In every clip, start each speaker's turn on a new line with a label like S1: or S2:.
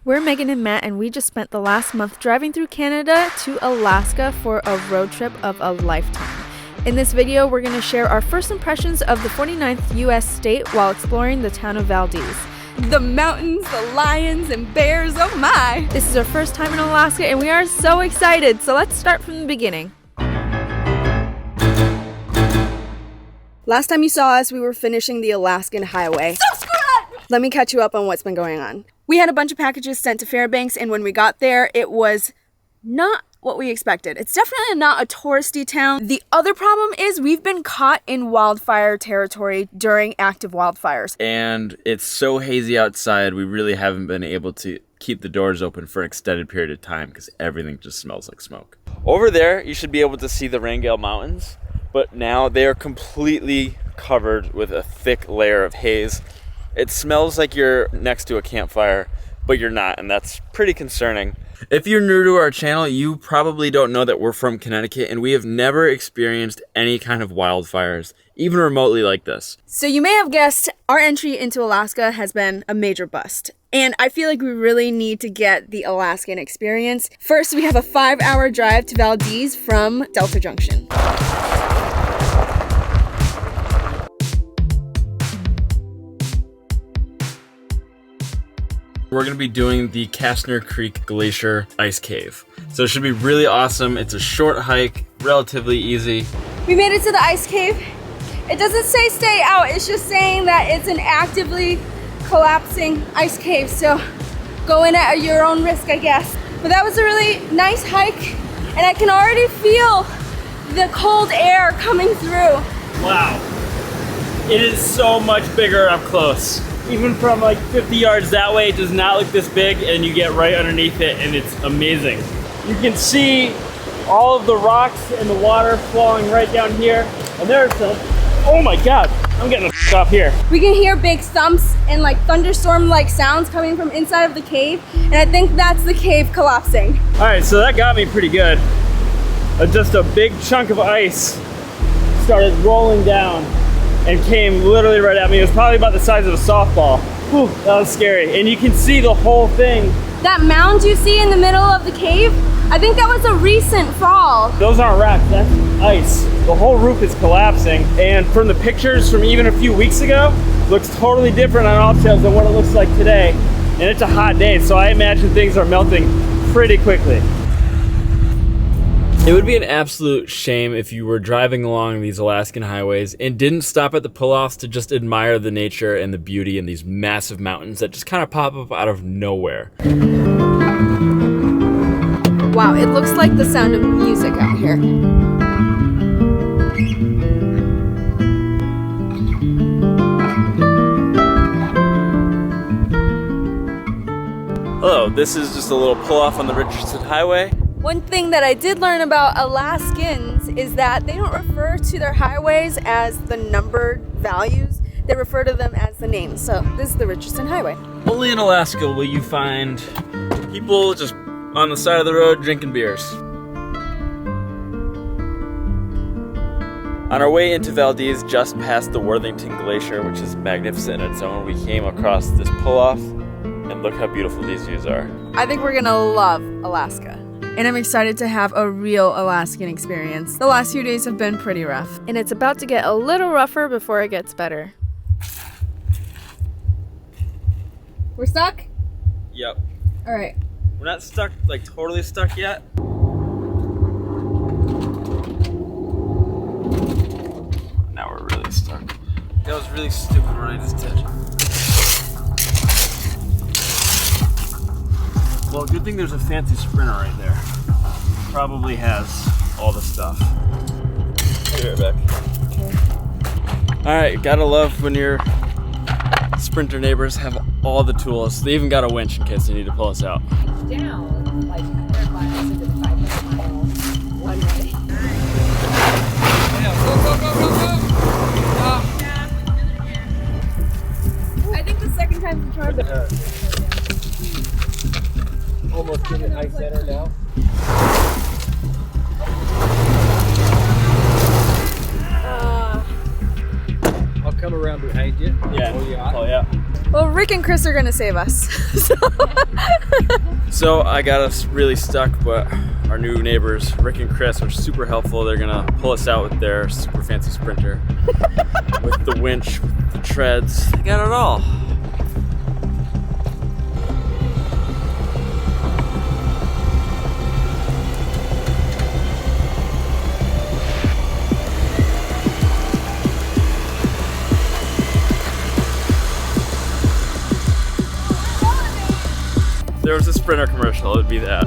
S1: We're Meghan and Matt, and we just spent the last month driving through Canada to Alaska for a road trip of a lifetime. In this video, we're going to share our first impressions of the 49th U.S. state while exploring the town of Valdez. The mountains, the lions, and bears, oh my! This is our first time in Alaska, and we are so excited, so let's start from the beginning.
S2: Last time you saw us, we were finishing the Alaskan highway. So screwed up! Let me catch you up on what's been going on. We had a bunch of packages sent to Fairbanks, and when we got there, it was not what we expected. It's definitely not a touristy town. The other problem is we've been caught in wildfire territory during active wildfires.
S3: And it's so hazy outside, we really haven't been able to keep the doors open for an extended period of time because everything just smells like smoke. Over there, you should be able to see the Wrangell Mountains, but now they are completely covered with a thick layer of haze. It smells like you're next to a campfire, but you're not, and that's pretty concerning. If you're new to our channel, you probably don't know that we're from Connecticut, and we have never experienced any kind of wildfires, even remotely like this.
S2: So you may have guessed, our entry into Alaska has been a major bust. And I feel like we really need to get the Alaskan experience. First, we have a 5-hour drive to Valdez from Delta Junction.
S3: We're going to be doing the Kastner Creek Glacier Ice Cave. So it should be really awesome. It's a short hike, relatively easy.
S2: We made it to the ice cave. It doesn't say stay out, it's just saying that it's an actively collapsing ice cave. So go in at your own risk, I guess. But that was a really nice hike, and I can already feel the cold air coming through.
S4: Wow, it is so much bigger up close. Even from like 50 yards that way, it does not look this big, and you get right underneath it, and it's amazing. You can see all of the rocks and the water flowing right down here. And there's some, oh my God, I'm getting the off here.
S2: We can hear big thumps and like thunderstorm-like sounds coming from inside of the cave, and I think that's the cave collapsing.
S4: All right, so that got me pretty good. Just a big chunk of ice started rolling down and came literally right at me. It was probably about the size of a softball. Whew, that was scary. And you can see the whole thing.
S2: That mound you see in the middle of the cave, I think that was a recent fall.
S4: Those aren't rocks, that's ice. The whole roof is collapsing. And from the pictures from even a few weeks ago, looks totally different on all trails than what it looks like today. And it's a hot day, so I imagine things are melting pretty quickly. It would be an absolute shame if you were driving along these Alaskan highways and didn't stop at the pull-offs to just admire the nature and the beauty in these massive mountains that just kind of pop up out of nowhere.
S2: Wow, it looks like the sound of music out here.
S3: Hello, this is just a little pull-off on the Richardson Highway.
S2: One thing that I did learn about Alaskans is that they don't refer to their highways as the numbered values. They refer to them as the names. So this is the Richardson Highway.
S3: Only in Alaska will you find people just on the side of the road drinking beers. On our way into Valdez, just past the Worthington Glacier, which is magnificent in its own, we came across this pull-off, and look how beautiful these views are.
S2: I think we're gonna love Alaska. And I'm excited to have a real Alaskan experience. The last few days have been pretty rough.
S1: And it's about to get a little rougher before it gets better.
S2: We're stuck?
S3: Yep.
S2: All right.
S3: We're not stuck, like totally stuck yet. Now we're really stuck. That was really stupid what I just did. Well, good thing there's a fancy Sprinter right there. Probably has all the stuff. I'll be right back. Okay. Alright, gotta love when your Sprinter neighbors have all the tools. They even got a winch in case they need to pull us out.
S5: Down like 100 miles into the 500-mile one way.
S2: I think the second time we tried it.
S6: Almost in the high center now. I'll come around behind you.
S4: Yeah.
S6: Oh, yeah.
S4: Oh, yeah.
S2: Well, Rick and Chris are gonna save us. So
S3: So I got us really stuck, but our new neighbors, Rick and Chris, are super helpful. They're gonna pull us out with their super fancy sprinter, with the winch, with the treads. They got it all. If there was a Sprinter commercial, it would be that.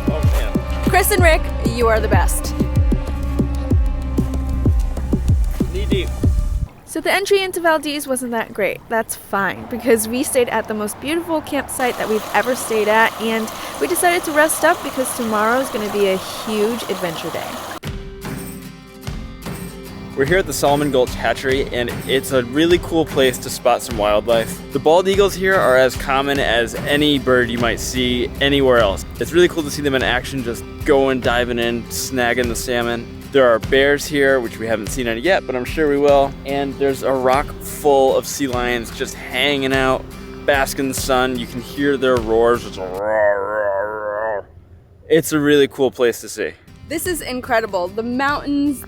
S3: Oh man.
S2: Chris and Rick, you are the best.
S3: Knee deep.
S1: So the entry into Valdez wasn't that great. That's fine, because we stayed at the most beautiful campsite that we've ever stayed at, and we decided to rest up because tomorrow is going to be a huge adventure day.
S3: We're here at the Solomon Gulch Hatchery, and it's a really cool place to spot some wildlife. The bald eagles here are as common as any bird you might see anywhere else. It's really cool to see them in action, just going, diving in, snagging the salmon. There are bears here, which we haven't seen any yet, but I'm sure we will. And there's a rock full of sea lions just hanging out, basking in the sun. You can hear their roars. It's a roar, roar, roar. It's a really cool place to see.
S2: This is incredible. The mountains,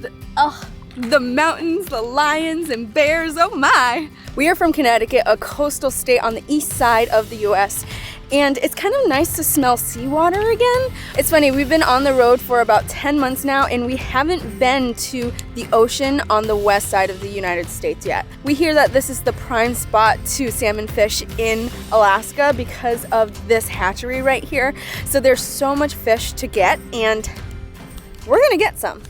S2: the mountains, the lions and bears, oh my. We are from Connecticut, a coastal state on the east side of the US. And it's kind of nice to smell seawater again. It's funny, we've been on the road for about 10 months now and we haven't been to the ocean on the west side of the United States yet. We hear that this is the prime spot to salmon fish in Alaska because of this hatchery right here. So there's so much fish to get and we're gonna get some.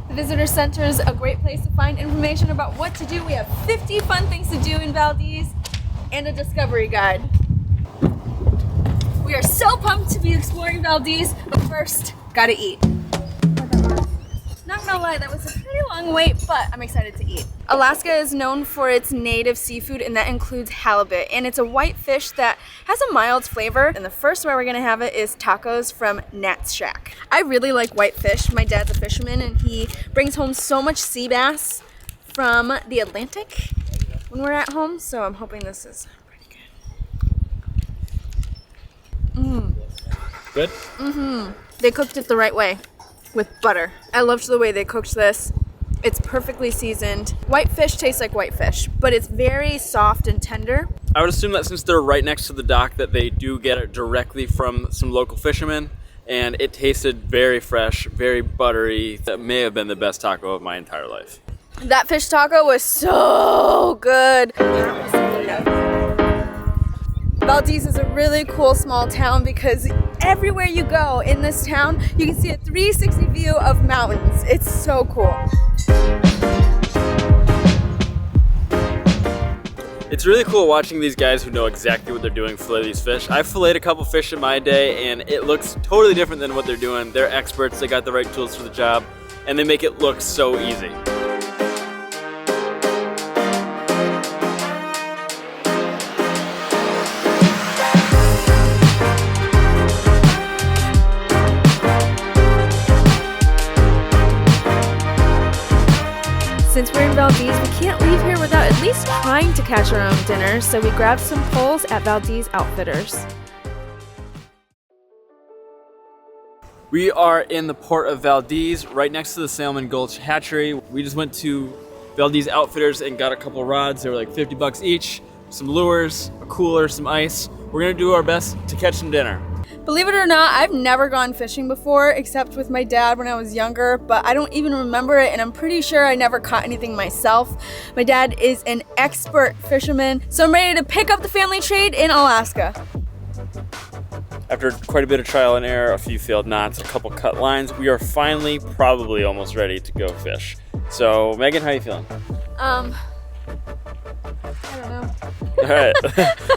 S2: The visitor center is a great place to find information about what to do. We have 50 fun things to do in Valdez and a discovery guide. We are so pumped to be exploring Valdez, but first, gotta eat. Not gonna lie, that was a pretty long wait, but I'm excited to eat. Alaska is known for its native seafood, and that includes halibut, and it's a white fish that has a mild flavor. And the first way we're gonna have it is tacos from Nat's Shack. I really like white fish. My dad's a fisherman, and he brings home so much sea bass from the Atlantic when we're at home, so I'm hoping this is pretty good.
S3: Good?
S2: Mm-hmm. They cooked it the right way with butter. I loved the way they cooked this. It's perfectly seasoned. White fish tastes like white fish, but it's very soft and tender.
S3: I would assume that since they're right next to the dock that they do get it directly from some local fishermen, and it tasted very fresh, very buttery. That may have been the best taco of my entire life.
S2: That fish taco was so good. Valdez is a really cool small town because everywhere you go in this town, you can see a 360 view of mountains. It's so cool.
S3: It's really cool watching these guys who know exactly what they're doing fillet these fish. I've filleted a couple fish in my day and it looks totally different than what they're doing. They're experts, they got the right tools for the job, and they make it look so easy.
S1: Since we're in Valdez, we can't leave here without at least trying to catch our own dinner, so we grabbed some poles at Valdez Outfitters.
S3: We are in the port of Valdez, right next to the Solomon Gulch Hatchery. We just went to Valdez Outfitters and got a couple rods. They were like 50 bucks each, some lures, a cooler, some ice. We're gonna do our best to catch some dinner.
S2: Believe it or not, I've never gone fishing before except with my dad when I was younger, but I don't even remember it, and I'm pretty sure I never caught anything myself. My dad is an expert fisherman, so I'm ready to pick up the family trade in Alaska.
S3: After quite a bit of trial and error, a few failed knots, a couple cut lines, we are finally probably almost ready to go fish. So, Megan, how are you feeling?
S2: I don't know.
S3: All right,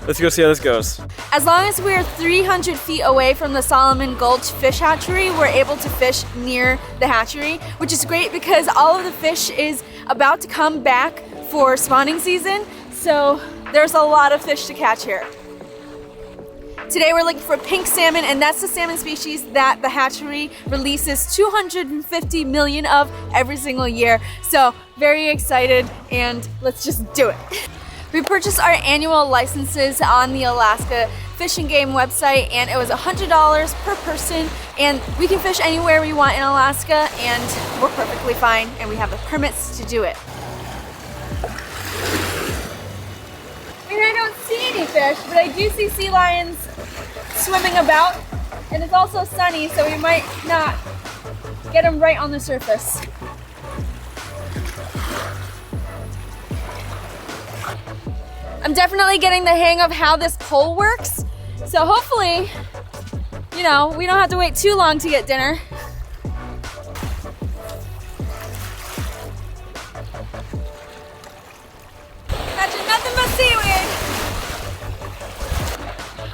S3: let's go see how this goes.
S2: As long as we're 300 feet away from the Solomon Gulch Fish Hatchery, we're able to fish near the hatchery, which is great because all of the fish is about to come back for spawning season, so there's a lot of fish to catch here. Today we're looking for pink salmon, and that's the salmon species that the hatchery releases 250 million of every single year. So very excited, and let's just do it. We purchased our annual licenses on the Alaska fishing game website, and it was $100 per person, and we can fish anywhere we want in Alaska, and we're perfectly fine, and we have the permits to do it. I mean, I don't see any fish, but I do see sea lions swimming about, and it's also sunny, so we might not get them right on the surface. I'm definitely getting the hang of how this pole works, so hopefully, you know, we don't have to wait too long to get dinner. Catching nothing but seaweed.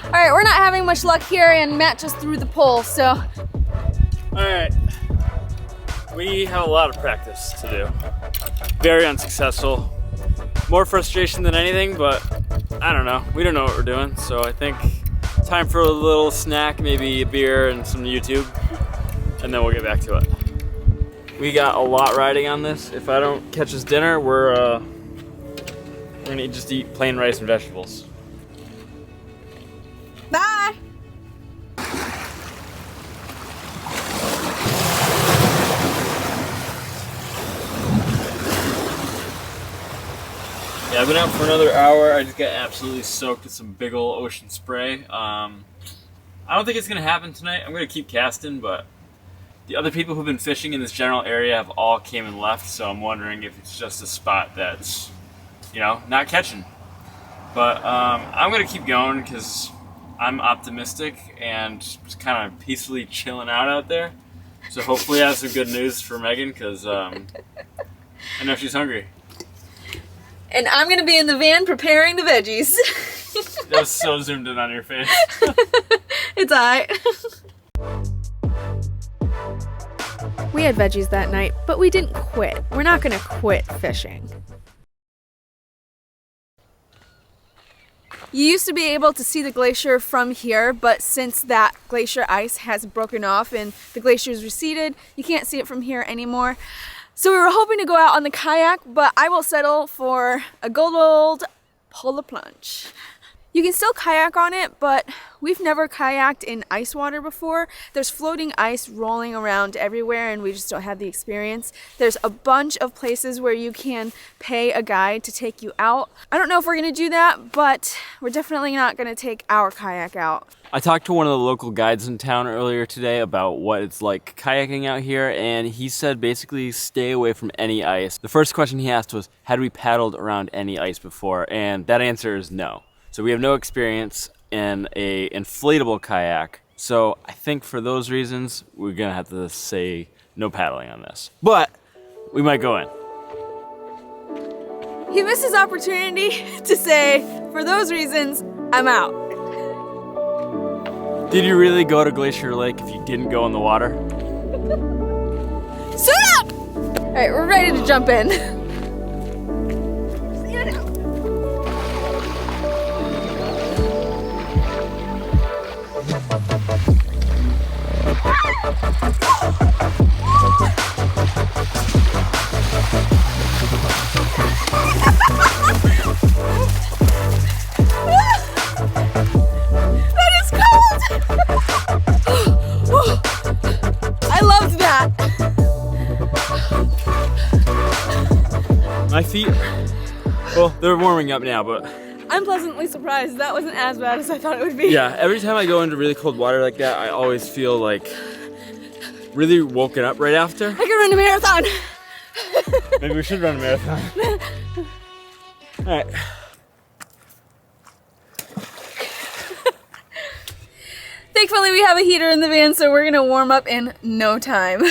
S2: All right, we're not having much luck here, and Matt just threw the pole, so.
S4: All right, we have a lot of practice to do. Very unsuccessful. More frustration than anything, but I don't know. We don't know what we're doing, so I think time for a little snack, maybe a beer and some YouTube, and then we'll get back to it. We got a lot riding on this. If I don't catch us dinner, we're gonna just eat plain rice and vegetables.
S2: Bye.
S4: Yeah, I've been out for another hour. I just got absolutely soaked with some big ol' ocean spray. I don't think it's gonna happen tonight. I'm gonna keep casting, but the other people who've been fishing in this general area have all came and left, so I'm wondering if it's just a spot that's, you know, not catching. But I'm gonna keep going because I'm optimistic and just kind of peacefully chilling out there. So hopefully I have some good news for Megan because I know she's hungry.
S2: And I'm gonna be in the van preparing the veggies.
S4: That was so zoomed in on your face.
S2: It's alright.
S1: We had veggies that night, but we didn't quit. We're not gonna quit fishing.
S2: You used to be able to see the glacier from here, but since that glacier ice has broken off and the glacier's receded, you can't see it from here anymore. So we were hoping to go out on the kayak, but I will settle for a good old polar plunge. You can still kayak on it, but we've never kayaked in ice water before. There's floating ice rolling around everywhere, and we just don't have the experience. There's a bunch of places where you can pay a guide to take you out. I don't know if we're gonna do that, but we're definitely not gonna take our kayak out.
S4: I talked to one of the local guides in town earlier today about what it's like kayaking out here, and he said basically stay away from any ice. The first question he asked was, had we paddled around any ice before? And that answer is no. So we have no experience in a inflatable kayak. So I think for those reasons, we're gonna have to say no paddling on this. But we might go in.
S2: He missed his opportunity to say, for those reasons, I'm out.
S4: Did you really go to Glacier Lake if you didn't go in the water?
S2: Suit up! All right, we're ready to jump in. See you now. That is cold! I loved that.
S4: My feet, well, they're warming up now, but
S2: I'm pleasantly surprised. That wasn't as bad as I thought it would be.
S4: yeah, every time I go into really cold water like that, I always feel like really woken up right after.
S2: I could run a marathon.
S4: Maybe we should run a marathon. All right.
S2: Thankfully, we have a heater in the van, so we're gonna warm up in no time.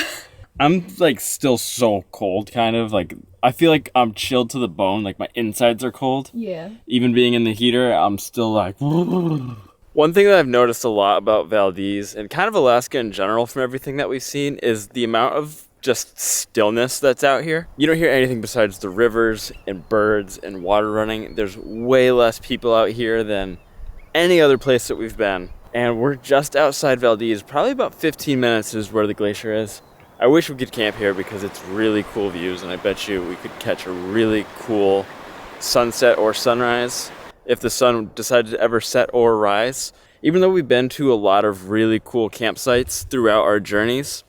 S4: I'm like still so cold, kind of like I feel like I'm chilled to the bone, like my insides are cold.
S2: Yeah.
S4: Even being in the heater, I'm still like. One thing that I've noticed a lot about Valdez and kind of Alaska in general from everything that we've seen is the amount of just stillness that's out here. You don't hear anything besides the rivers and birds and water running. There's way less people out here than any other place that we've been. And we're just outside Valdez, probably about 15 minutes is where the glacier is. I wish we could camp here because it's really cool views, and I bet you we could catch a really cool sunset or sunrise if the sun decided to ever set or rise.
S3: Even though we've been to a lot of really cool campsites throughout our journeys,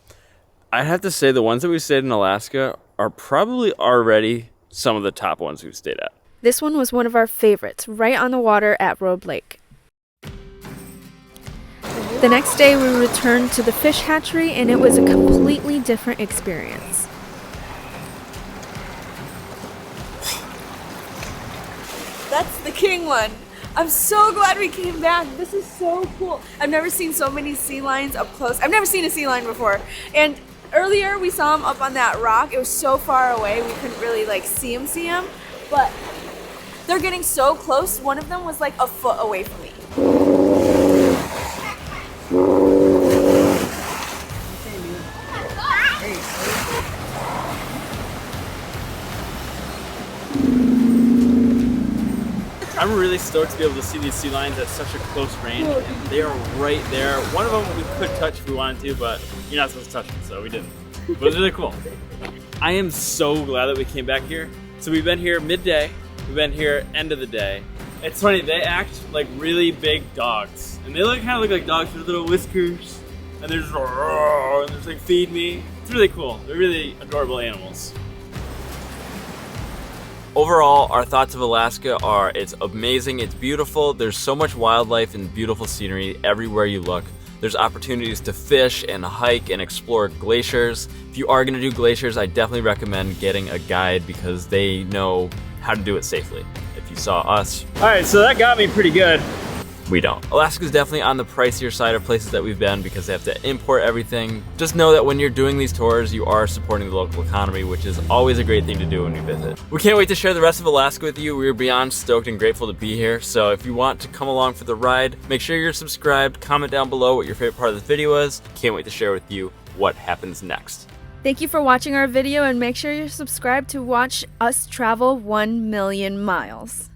S3: I'd have to say the ones that we stayed in Alaska are probably already some of the top ones we've stayed at.
S1: This one was one of our favorites, right on the water at Robe Lake. The next day we returned to the fish hatchery and it was a completely different experience.
S2: That's the king one. I'm so glad we came back. This is so cool. I've never seen so many sea lions up close. I've never seen a sea lion before. And earlier we saw them up on that rock. It was so far away we couldn't really like see them. But they're getting so close. One of them was like a foot away from me.
S3: I'm really stoked to be able to see these sea lions at such a close range, and they are right there. One of them we could touch if we wanted to, but you're not supposed to touch them, so we didn't. But it was really cool. I am so glad that we came back here. So we've been here midday, we've been here end of the day. It's funny, they act like really big dogs, and they kind of look like dogs with little whiskers, and they're just, and they're just like, feed me. It's really cool. They're really adorable animals. Overall, our thoughts of Alaska are it's amazing, it's beautiful, there's so much wildlife and beautiful scenery everywhere you look. There's opportunities to fish and hike and explore glaciers. If you are going to do glaciers, I definitely recommend getting a guide because they know how to do it safely. If you saw us,
S4: All right, so that got me pretty good.
S3: we don't. Alaska's definitely on the pricier side of places that we've been because they have to import everything. Just know that when you're doing these tours, you are supporting the local economy, which is always a great thing to do when you visit. We can't wait to share the rest of Alaska with you. We're beyond stoked and grateful to be here. So if you want to come along for the ride, make sure you're subscribed, comment down below what your favorite part of the video is. Can't wait to share with you what happens next.
S1: Thank you for watching our video and make sure you're subscribed to watch us travel 1 million miles.